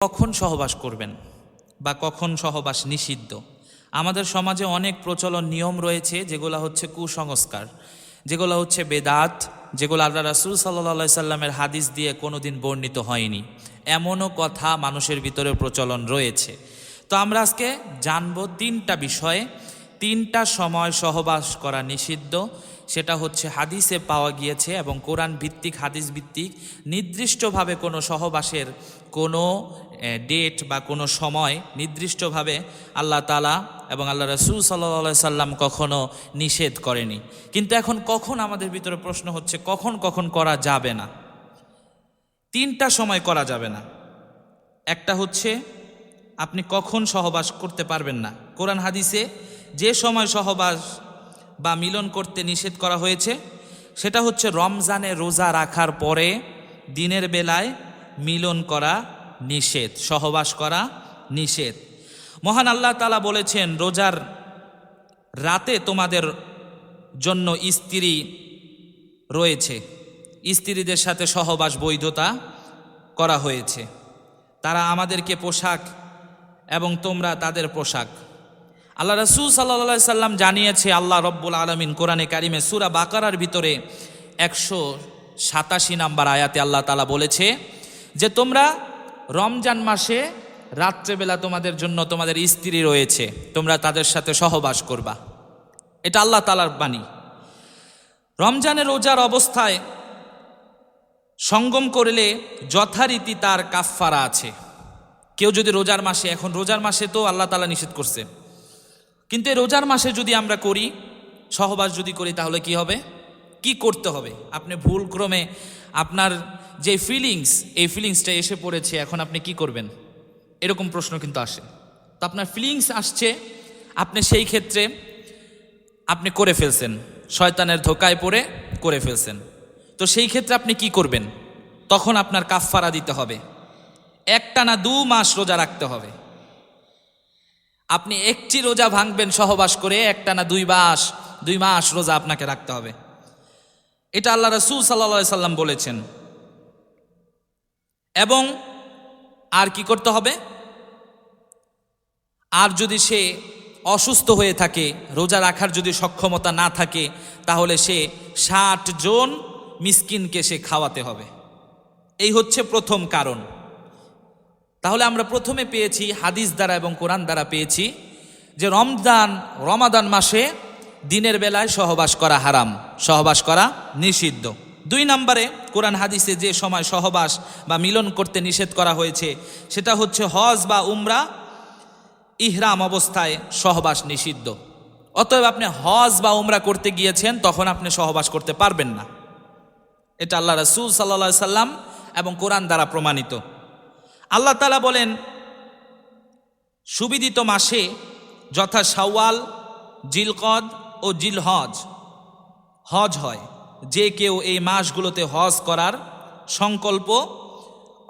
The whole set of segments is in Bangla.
কখন সহবাস করবেন বা কখন সহবাস নিষিদ্ধ? আমাদের সমাজে অনেক প্রচলন নিয়ম রয়েছে, যেগুলো হচ্ছে কুসংস্কার, যেগুলো হচ্ছে বেদাত, যেগুলো আল্লাহ রাসূল সাল্লাল্লাহু সাল্লামের হাদিস দিয়ে কোনোদিন বর্ণিত হয়নি। এমনও কথা মানুষের ভিতরে প্রচলন রয়েছে। তো আমরা আজকে জানবো তিনটা বিষয়ে, তিনটা সময় সহবাস করা নিষিদ্ধ। সেটা হচ্ছে হাদিসে পাওয়া গিয়েছে এবং কোরআন ভিত্তিক, হাদিস ভিত্তিক নির্দিষ্টভাবে কোনো সহবাসের কোনো ডেট বা কোনো সময় নির্দিষ্টভাবে আল্লাহ তাআলা এবং আল্লাহ রাসূল সাল্লাল্লাহু সাল্লাম কখনো নিষেধ করেনি। কিন্তু এখন কখন আমাদের ভিতরে প্রশ্ন হচ্ছে কখন কখন করা যাবে না। তিনটা সময় করা যাবে না। একটা হচ্ছে আপনি কখন সহবাস করতে পারবেন না। কোরআন হাদিসে যে সময় সহবাস বা মিলন করতে নিষেধ করা হয়েছে সেটা হচ্ছে রমজানে রোজা রাখার পরে দিনের বেলায় মিলন করা নিষেধ, সহবাস করা নিষেধ। মহান আল্লাহ তাআলা বলেছেন, রোজার রাতে তোমাদের জন্য স্ত্রী রয়েছে, স্ত্রীদের সাথে সহবাস বৈধতা করা হয়েছে। তারা আমাদেরকে পোশাক এবং তোমরা তাদের পোশাক। আল্লাহ রাসূল সাল্লাল্লাহু সাল্লাম জানিয়েছে, আল্লাহ রব্বুল আলামিন কোরআনে কারিমে সূরা বাকারার ভিতরে 187 নম্বর আয়াতে আল্লাহ তাআলা বলেছে যে তোমরা রমজান মাসে রাত্রেবেলা তোমাদের জন্য তোমাদের স্ত্রী রয়েছে, তোমরা তাদের সাথে সহবাস করবা। এটা আল্লাহ তাআলার বাণী। রমজানের রোজার অবস্থায় সঙ্গম করলে যথারীতি তার কাফফারা আছে। কেউ যদি রোজার মাসে, এখন রোজার মাসে তো আল্লাহ তাআলা নিষেধ করছে, কিন্তু এই রোজার মাসে যদি আমরা করি, সহবাস যদি করি, তাহলে কি হবে, কি করতে হবে? আপনি ভুলক্রমে আপনার যে ফিলিংস, এই ফিলিংসটা এসে পড়েছে, এখন আপনি কি করবেন? এরকম প্রশ্ন কিন্তু আসে। তো আপনার ফিলিংস আসছে, আপনি সেই ক্ষেত্রে আপনি করে ফেলছেন, শয়তানের ধোকায় পড়ে করে ফেলছেন। তো সেই ক্ষেত্রে আপনি কি করবেন? তখন আপনার কাফফারা দিতে হবে, একটানা 2 মাস রোজা রাখতে হবে। আপনি একটি রোজা ভাঙবেন সহবাস করে, একটানা 2 মাস রোজা আপনাকে রাখতে হবে। এটা আল্লাহ রাসূল সাল্লাল্লাহু সাল্লাম বলেছেন। এবং আর কি করতে হবে? আর যদি সে অসুস্থ হয়ে থাকে, রোজা রাখার যদি সক্ষমতা না থাকে, তাহলে সে 60 জন মিসকিনকে সে খাওয়াতে হবে। এই হচ্ছে প্রথম কারণ। তাহলে আমরা প্রথমে পেয়েছি হাদিস দ্বারা এবং কোরআন দ্বারা পেয়েছি যে রমাদান মাসে দিনের বেলায় সহবাস করা হারাম, সহবাস করা নিষিদ্ধ। 2 নম্বরে কোরআন হাদিসে যে সময় সহবাস বা মিলন করতে নিষেধ করা হয়েছে সেটা হচ্ছে হজ বা উমরা ইহরাম অবস্থায় সহবাস নিষিদ্ধ। অতএব আপনি হজ বা উমরা করতে গিয়েছেন, তখন আপনি সহবাস করতে পারবেন না। এটা আল্লাহ রাসূল সাল্লাল্লাহু সাল্লাম এবং কোরআন দ্বারা প্রমাণিত। আল্লাহ তাআলা বলেন, সুবিদিত মাসে যথা শাওয়াল, জিলকদ ও জিলহজ হজ হয়। যে কেউ এই মাসগুলোতে হজ করার সংকল্প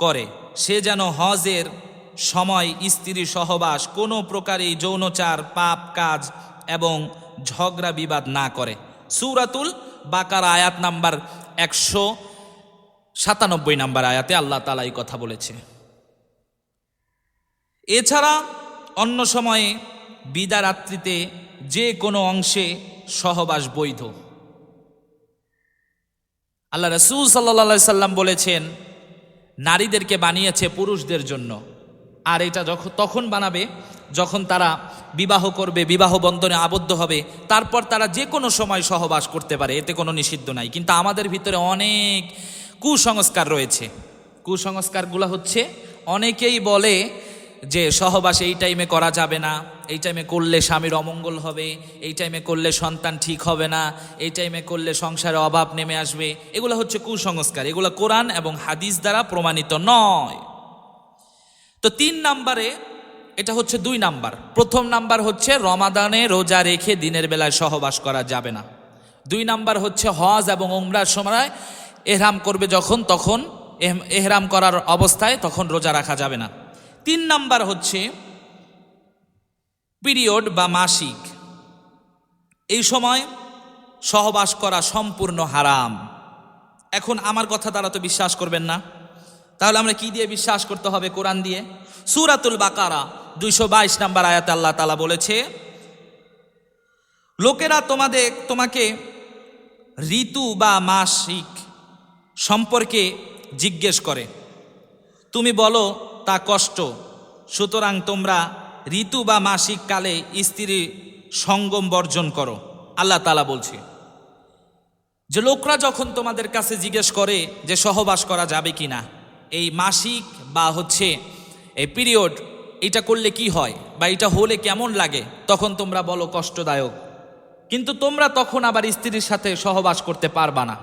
করে, সে যেন হজের সময় স্ত্রী সহবাস, কোনো প্রকারেই যৌনচার, পাপ কাজ এবং ঝগড়া বিবাদ না করে। সূরাতুল বাকারা আয়াত নাম্বার 197 নম্বর আয়াতে আল্লাহ তাআলা এই কথা বলেছে। এছাড়া অন্য সময়ে বিদা রাত্রিতে যে কোনো অংশে সহবাস বৈধ। আল্লাহ রাসূল সাল্লাল্লাহু সাল্লাম বলেছেন, নারীদেরকে বানিয়েছে পুরুষদের জন্য, আর এটা তখন বানাবে যখন তারা বিবাহ করবে, বিবাহ বন্ধনে আবদ্ধ হবে, তারপর তারা যে কোনো সময় সহবাস করতে পারে, এতে কোনো নিষিদ্ধ নাই। কিন্তু আমাদের ভিতরে অনেক কুসংস্কার রয়েছে। কুসংস্কারগুলো হচ্ছে, অনেকেই বলে যে সহবাস এই টাইমে করা যাবে না, এই টাইমে করলে স্বামীর অমঙ্গল হবে, এই টাইমে করলে সন্তান ঠিক হবে না, এই টাইমে করলে সংসারে অভাব নেমে আসবে। এগুলো হচ্ছে কুসংস্কার, এগুলো কোরআন এবং হাদিস দ্বারা প্রমাণিত নয়। তো 3 নম্বরে, এটা হচ্ছে 2 নাম্বার। প্রথম নাম্বার হচ্ছে রমাদানে রোজা রেখে দিনের বেলায় সহবাস করা যাবে না। 2 নাম্বার হচ্ছে হজ এবং উমরার সময় এহরাম করবে যখন, তখন এহরাম করার অবস্থায় তখন রোজা রাখা যাবে না। 3 নাম্বার হচ্ছে পিরিয়ড বা মাসিক, এই সময় সহবাস করা সম্পূর্ণ হারাম। এখন আমার কথা তারা তো বিশ্বাস করবেন না, তাহলে আমরা কি দিয়ে বিশ্বাস করতে হবে? কোরআন দিয়ে। সূরাতুল বাকারা 222 নম্বর আয়াতে আল্লাহ তাআলা বলেছে, লোকেরা তোমাকে ঋতু বা মাসিক সম্পর্কে জিজ্ঞেস করে, তুমি বলো তা কষ্ট, সুতরাং তোমরা ঋতু বা মাসিক কালে স্ত্রী সঙ্গম বর্জন করো। আল্লাহ তাআলা বলছে যে লোকরা যখন তোমাদের কাছে জিজ্ঞেস করে যে সহবাস করা যাবে কি না, এই মাসিক বা এই পিরিয়ড, এটা করলে কি হয় বা এটা হলে কেমন লাগে, তখন তোমরা বলো কষ্টদায়ক, কিন্তু তোমরা তখন আবার স্ত্রীর সাথে সহবাস করতে পারবা না।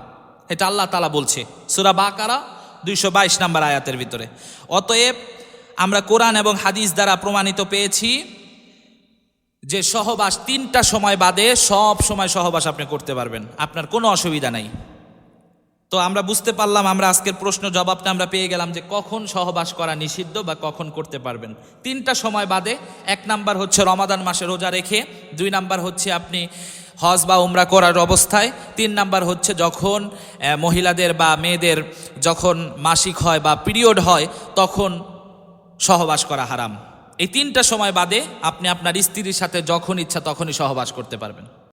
এটা আল্লাহ তাআলা বলছে সূরা বাকারা 222 নম্বর আয়াতের ভিতরে। অতএব আমরা কোরআন এবং হাদিস দ্বারা প্রমাণিত পেয়েছি যে সহবাস 3টা সময় বাদে সব সময় সহবাস আপনি করতে পারবেন, আপনার কোনো অসুবিধা নাই। তো আমরা বুঝতে পারলাম, আমরা আজকের প্রশ্ন জবাবটা আমরা পেয়ে গেলাম যে কখন সহবাস করা নিষিদ্ধ বা কখন করতে পারবেন। 3টা সময় বাদে। 1 নাম্বার হচ্ছে রমাদান মাসে রোজা রেখে, 2 নাম্বার হচ্ছে আপনি হজ বা উমরা করার অবস্থায়, 3 নাম্বার হচ্ছে যখন মহিলাদের বা মেয়েদের যখন মাসিক হয় বা পিরিয়ড হয় তখন সহবাস করা হারাম। এই 3টা সময় বাদে আপনি আপনার স্ত্রীর সাথে যখন ইচ্ছা তখনই সহবাস করতে পারবেন।